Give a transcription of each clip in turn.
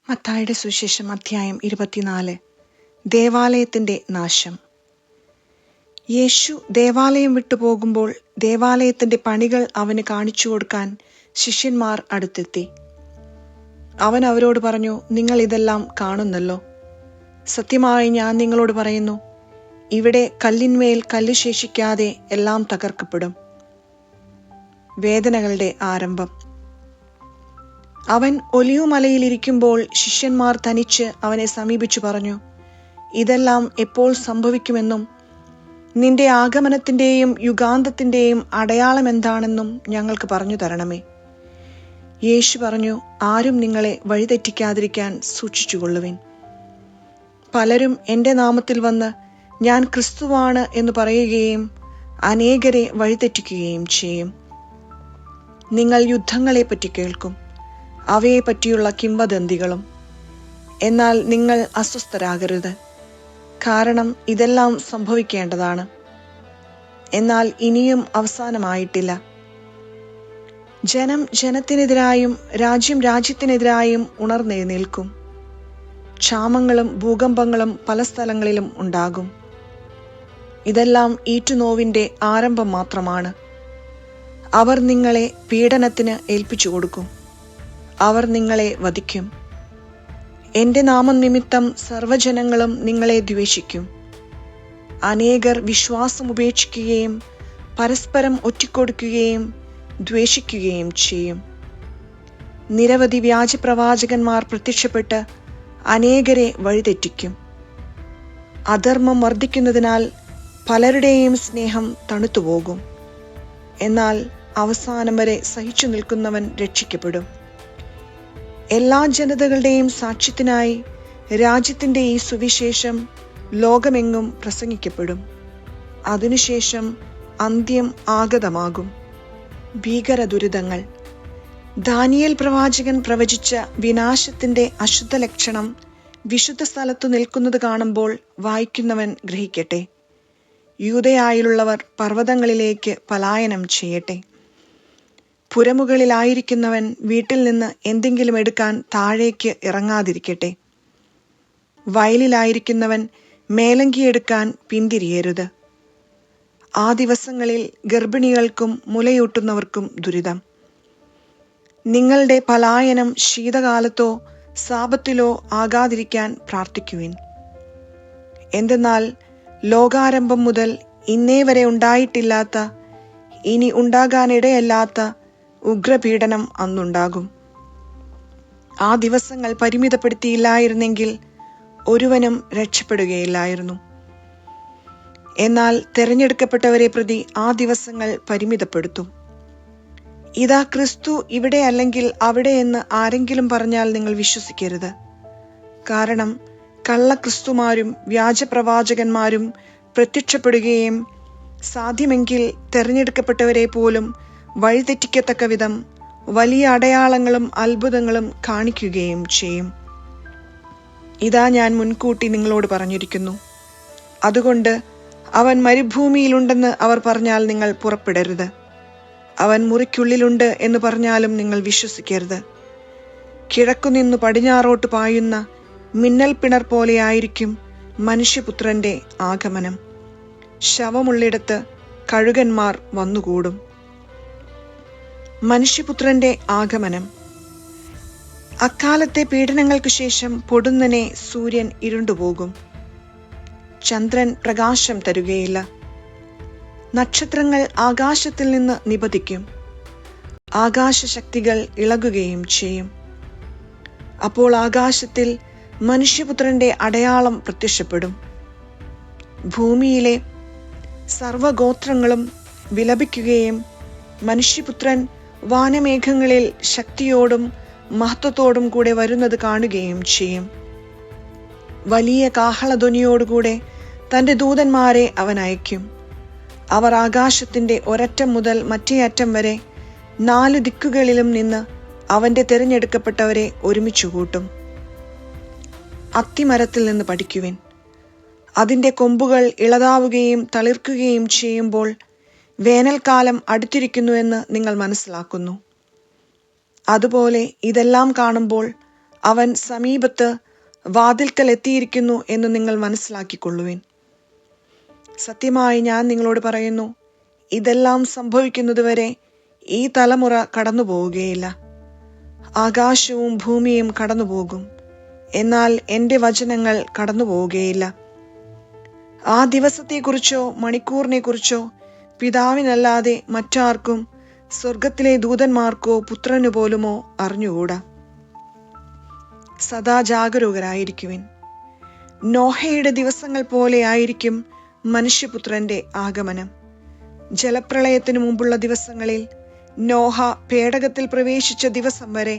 മത്തായിയുടെ സുവിശേഷം അധ്യായം 24. ദേവാലയത്തിന്റെ നാശം. യേശു ദേവാലയം വിട്ടുപോകുമ്പോൾ ദേവാലയത്തിന്റെ പണികൾ അവന് കാണിച്ചു കൊടുക്കാൻ ശിഷ്യന്മാർ അടുത്തെത്തി. അവൻ അവരോട് പറഞ്ഞു, നിങ്ങൾ ഇതെല്ലാം കാണുന്നല്ലോ. സത്യമായി ഞാൻ നിങ്ങളോട് പറയുന്നു, ഇവിടെ കല്ലിന്മേൽ കല്ല് ശേഷിക്കാതെ എല്ലാം തകർക്കപ്പെടും. വേദനകളുടെ ആരംഭം. അവൻ ഒലിവുമലയിലിരിക്കുമ്പോൾ ശിഷ്യന്മാർ തനിച്ച് അവനെ സമീപിച്ചു പറഞ്ഞു, ഇതെല്ലാം എപ്പോൾ സംഭവിക്കുമെന്നും നിന്റെ ആഗമനത്തിന്റെയും യുഗാന്തത്തിന്റെയും അടയാളം എന്താണെന്നും ഞങ്ങൾക്ക് പറഞ്ഞു തരണമേ. യേശു പറഞ്ഞു, ആരും നിങ്ങളെ വഴിതെറ്റിക്കാതിരിക്കാൻ സൂക്ഷിച്ചുകൊള്ളുവിൻ. പലരും എൻ്റെ നാമത്തിൽ വന്ന് ഞാൻ ക്രിസ്തുവാണ് എന്ന് പറയുകയും അനേകരെ വഴിതെറ്റിക്കുകയും ചെയ്യും. നിങ്ങൾ യുദ്ധങ്ങളെപ്പറ്റി കേൾക്കും, അവയെ പറ്റിയുള്ള കിംവദന്തികളും. എന്നാൽ നിങ്ങൾ അസ്വസ്ഥരാകരുത്, കാരണം ഇതെല്ലാം സംഭവിക്കേണ്ടതാണ്. എന്നാൽ ഇനിയും അവസാനമായിട്ടില്ല. ജനം ജനത്തിനെതിരായും രാജ്യം രാജ്യത്തിനെതിരായും ഉണർന്നെഴുന്നേൽക്കും. ക്ഷാമങ്ങളും ഭൂകമ്പങ്ങളും പല സ്ഥലങ്ങളിലും ഉണ്ടാകും. ഇതെല്ലാം ഈറ്റുനോവിന്റെ ആരംഭം മാത്രമാണ്. അവർ നിങ്ങളെ പീഡനത്തിന് ഏൽപ്പിച്ചു കൊടുക്കും. അവർ നിങ്ങളെ വധിക്കും. എൻ്റെ നാമം നിമിത്തം സർവ്വജനങ്ങളും നിങ്ങളെ ദ്വേഷിക്കും. അനേകർ വിശ്വാസം ഉപേക്ഷിക്കുകയും പരസ്പരം ഒറ്റിക്കൊടുക്കുകയും ദ്വേഷിക്കുകയും ചെയ്യും. നിരവധി വ്യാജപ്രവാചകന്മാർ പ്രത്യക്ഷപ്പെട്ട് അനേകരെ വഴിതെറ്റിക്കും. അധർമ്മം വർദ്ധിക്കുന്നതിനാൽ പലരുടെയും സ്നേഹം തണുത്തുപോകും. എന്നാൽ അവസാനം വരെ സഹിച്ചു നിൽക്കുന്നവൻ രക്ഷിക്കപ്പെടും. എല്ലാ ജനതകളുടെയും സാക്ഷ്യത്തിനായി രാജ്യത്തിന്റെ ഈ സുവിശേഷം ലോകമെങ്ങും പ്രസംഗിക്കപ്പെടും. അതിനുശേഷം അന്ത്യം ആഗതമാകും. ഭീകര ദുരിതങ്ങൾ. ദാനിയേൽ പ്രവാചകൻ പ്രവചിച്ച വിനാശത്തിന്റെ അശുദ്ധ ലക്ഷണം വിശുദ്ധ സ്ഥലത്തു നിൽക്കുന്നത് കാണുമ്പോൾ വായിക്കുന്നവൻ ഗ്രഹിക്കട്ടെ. യൂദയായിലുള്ളവർ പർവ്വതങ്ങളിലേക്ക് പലായനം ചെയ്യട്ടെ. പുരമുകളിലായിരിക്കുന്നവൻ വീട്ടിൽ നിന്ന് എന്തെങ്കിലും എടുക്കാൻ താഴേക്ക് ഇറങ്ങാതിരിക്കട്ടെ. വയലിലായിരിക്കുന്നവൻ മേലങ്കിയെടുക്കാൻ പിന്തിരിയരുത്. ആ ദിവസങ്ങളിൽ ഗർഭിണികൾക്കും മുലയൂട്ടുന്നവർക്കും ദുരിതം. നിങ്ങളുടെ പലായനം ശീതകാലത്തോ സാപത്തിലോ ആകാതിരിക്കാൻ പ്രാർത്ഥിക്കുവിൻ. എന്തെന്നാൽ ലോകാരംഭം മുതൽ ഇന്നേ വരെ ഉണ്ടായിട്ടില്ലാത്ത, ഇനി ഉണ്ടാകാനിടയല്ലാത്ത ഉഗ്രപീഡനം അന്നുണ്ടാകും. ആ ദിവസങ്ങൾ പരിമിതപ്പെടുത്തിയില്ലായിരുന്നെങ്കിൽ ഒരുവനും രക്ഷപ്പെടുകയില്ലായിരുന്നു. എന്നാൽ തെരഞ്ഞെടുക്കപ്പെട്ടവരെ പ്രതി ആ ദിവസങ്ങൾ പരിമിതപ്പെടുത്തും. ഇതാ ക്രിസ്തു ഇവിടെ അല്ലെങ്കിൽ അവിടെ എന്ന് ആരെങ്കിലും പറഞ്ഞാൽ നിങ്ങൾ വിശ്വസിക്കരുത്. കാരണം കള്ളക്രിസ്തുമാരും വ്യാജപ്രവാചകന്മാരും പ്രത്യക്ഷപ്പെടുകയും സാധ്യമെങ്കിൽ തെരഞ്ഞെടുക്കപ്പെട്ടവരെ പോലും വഴിതെറ്റിക്കത്തക്ക വിധം വലിയ അടയാളങ്ങളും അത്ഭുതങ്ങളും കാണിക്കുകയും ചെയ്യും. ഇതാ ഞാൻ മുൻകൂട്ടി നിങ്ങളോട് പറഞ്ഞിരിക്കുന്നു. അതുകൊണ്ട് അവൻ മരുഭൂമിയിലുണ്ടെന്ന് അവർ പറഞ്ഞാൽ നിങ്ങൾ പുറപ്പെടരുത്. അവൻ മുറിക്കുള്ളിലുണ്ട് എന്ന് പറഞ്ഞാലും നിങ്ങൾ വിശ്വസിക്കരുത്. കിഴക്കുനിന്നു പടിഞ്ഞാറോട്ട് പായുന്ന മിന്നൽ പിണർ പോലെയായിരിക്കും മനുഷ്യപുത്രന്റെ ആഗമനം. ശവമുള്ളിടത്ത് കഴുകന്മാർ വന്നുകൂടും. മനുഷ്യപുത്രന്റെ ആഗമനം. അക്കാലത്തെ പീഡനങ്ങൾക്ക് ശേഷം പൊടുന്നനെ സൂര്യൻ ഇരുണ്ടുപോകും. ചന്ദ്രൻ പ്രകാശം തരുകയില്ല. നക്ഷത്രങ്ങൾ ആകാശത്തിൽ നിന്ന് നിപതിക്കും. ആകാശശക്തികൾ ഇളകുകയും ചെയ്യും. അപ്പോൾ ആകാശത്തിൽ മനുഷ്യപുത്രന്റെ അടയാളം പ്രത്യക്ഷപ്പെടും. ഭൂമിയിലെ സർവഗോത്രങ്ങളും വിലപിക്കുകയും മനുഷ്യപുത്രൻ വാനമേഘങ്ങളിൽ ശക്തിയോടും മഹത്വത്തോടും കൂടെ വരുന്നത് കാണുകയും ചെയ്യും. വലിയ കാഹളധ്വനിയോടുകൂടെ തന്റെ ദൂതന്മാരെ അവൻ അയക്കും. അവർ ആകാശത്തിന്റെ ഒരറ്റം മുതൽ മറ്റേ അറ്റം വരെ 4 ദിക്കുകളിലും നിന്ന് അവന്റെ തിരഞ്ഞെടുക്കപ്പെട്ടവരെ ഒരുമിച്ചു കൂട്ടും. അത്തിമരത്തിൽ നിന്ന് പഠിക്കുവിൻ. അതിന്റെ കൊമ്പുകൾ ഇളതാവുകയും തളിർക്കുകയും ചെയ്യുമ്പോൾ വേനൽക്കാലം അടുത്തിരിക്കുന്നുവെന്ന് നിങ്ങൾ മനസ്സിലാക്കുന്നു. അതുപോലെ ഇതെല്ലാം കാണുമ്പോൾ അവൻ സമീപത്ത് വാതിൽക്കൽ എത്തിയിരിക്കുന്നു എന്ന് നിങ്ങൾ മനസ്സിലാക്കിക്കൊള്ളുവിൻ. സത്യമായി ഞാൻ നിങ്ങളോട് പറയുന്നു, ഇതെല്ലാം സംഭവിക്കുന്നതുവരെ ഈ തലമുറ കടന്നു പോവുകയില്ല. ആകാശവും ഭൂമിയും കടന്നുപോകും, എന്നാൽ എൻ്റെ വചനങ്ങൾ കടന്നു പോവുകയില്ല. ആ ദിവസത്തെക്കുറിച്ചോ മണിക്കൂറിനെക്കുറിച്ചോ പിതാവിനല്ലാതെ മറ്റാർക്കും, സ്വർഗത്തിലെ ദൂതന്മാർക്കോ പുത്രനു പോലുമോ അറിഞ്ഞുകൂടാ. സദാ ജാഗരൂകരായിരിക്കുവിൻ. നോഹയുടെ ദിവസങ്ങൾ പോലെ ആയിരിക്കും മനുഷ്യപുത്രന്റെ ആഗമനം. ജലപ്രളയത്തിനു മുമ്പുള്ള ദിവസങ്ങളിൽ നോഹ പേടകത്തിൽ പ്രവേശിച്ച ദിവസം വരെ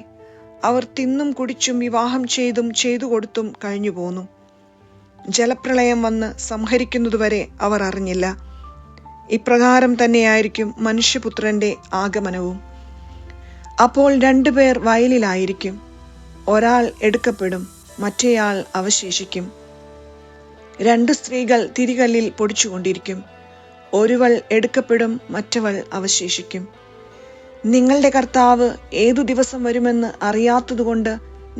അവർ തിന്നും കുടിച്ചും വിവാഹം ചെയ്തു കൊടുത്തും കഴിഞ്ഞു പോന്നു. ജലപ്രളയം വന്ന് സംഹരിക്കുന്നതുവരെ അവർ അറിഞ്ഞില്ല. ഇപ്രകാരം തന്നെയായിരിക്കും മനുഷ്യപുത്രന്റെ ആഗമനവും. അപ്പോൾ 2 പേർ വയലിലായിരിക്കും, ഒരാൾ എടുക്കപ്പെടും, മറ്റേയാൾ അവശേഷിക്കും. 2 സ്ത്രീകൾ തിരികല്ലിൽ പൊടിച്ചുകൊണ്ടിരിക്കും, ഒരുവൾ എടുക്കപ്പെടും, മറ്റവൾ അവശേഷിക്കും. നിങ്ങളുടെ കർത്താവ് ഏതു ദിവസം വരുമെന്ന് അറിയാത്തതുകൊണ്ട്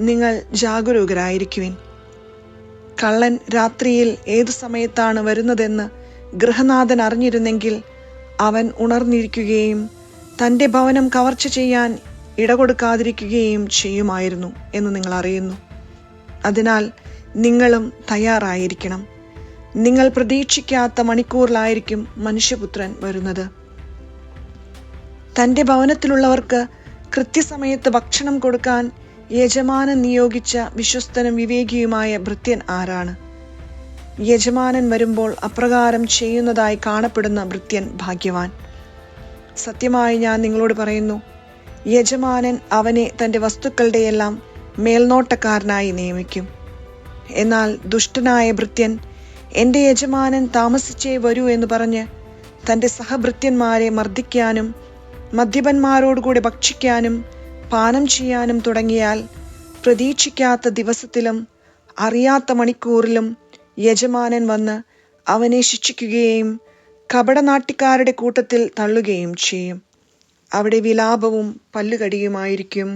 നിങ്ങൾ ജാഗരൂകരായിരിക്കുവിൻ. കള്ളൻ രാത്രിയിൽ ഏതു സമയത്താണ് വരുന്നതെന്ന് ഗൃഹനാഥൻ അറിഞ്ഞിരുന്നെങ്കിൽ അവൻ ഉണർന്നിരിക്കുകയും തൻ്റെ ഭവനം കവർച്ച ചെയ്യാൻ ഇടകൊടുക്കാതിരിക്കുകയും ചെയ്യുമായിരുന്നു എന്ന് നിങ്ങൾ അറിയുന്നു. അതിനാൽ നിങ്ങളും തയ്യാറായിരിക്കണം. നിങ്ങൾ പ്രതീക്ഷിക്കാത്ത മണിക്കൂറിലായിരിക്കും മനുഷ്യപുത്രൻ വരുന്നത്. തൻ്റെ ഭവനത്തിലുള്ളവർക്ക് കൃത്യസമയത്ത് ഭക്ഷണം കൊടുക്കാൻ യജമാനൻ നിയോഗിച്ച വിശ്വസ്തനും വിവേകിയുമായ ഭൃത്യൻ ആരാണ്? യജമാനൻ വരുമ്പോൾ അപ്രകാരം ചെയ്യുന്നതായി കാണപ്പെടുന്ന ഭൃത്യൻ ഭാഗ്യവാൻ. സത്യമായി ഞാൻ നിങ്ങളോട് പറയുന്നു, യജമാനൻ അവനെ തൻ്റെ വസ്തുക്കളുടെയെല്ലാം മേൽനോട്ടക്കാരനായി നിയമിക്കും. എന്നാൽ ദുഷ്ടനായ ഭൃത്യൻ, എൻ്റെ യജമാനൻ താമസിച്ചേ വരൂ എന്ന് പറഞ്ഞ് തൻ്റെ സഹഭൃത്യന്മാരെ മർദ്ദിക്കാനും മദ്യപന്മാരോടുകൂടെ ഭക്ഷിക്കാനും പാനം ചെയ്യാനും തുടങ്ങിയാൽ പ്രതീക്ഷിക്കാത്ത ദിവസത്തിലും അറിയാത്ത മണിക്കൂറിലും യജമാനൻ വന്ന് അവനെ ശിക്ഷിക്കുകയും കപടനാട്യക്കാരുടെ കൂട്ടത്തിൽ തള്ളുകയും ചെയ്യും. അവിടെ വിലാപവും പല്ലുകടിയുമായിരിക്കും.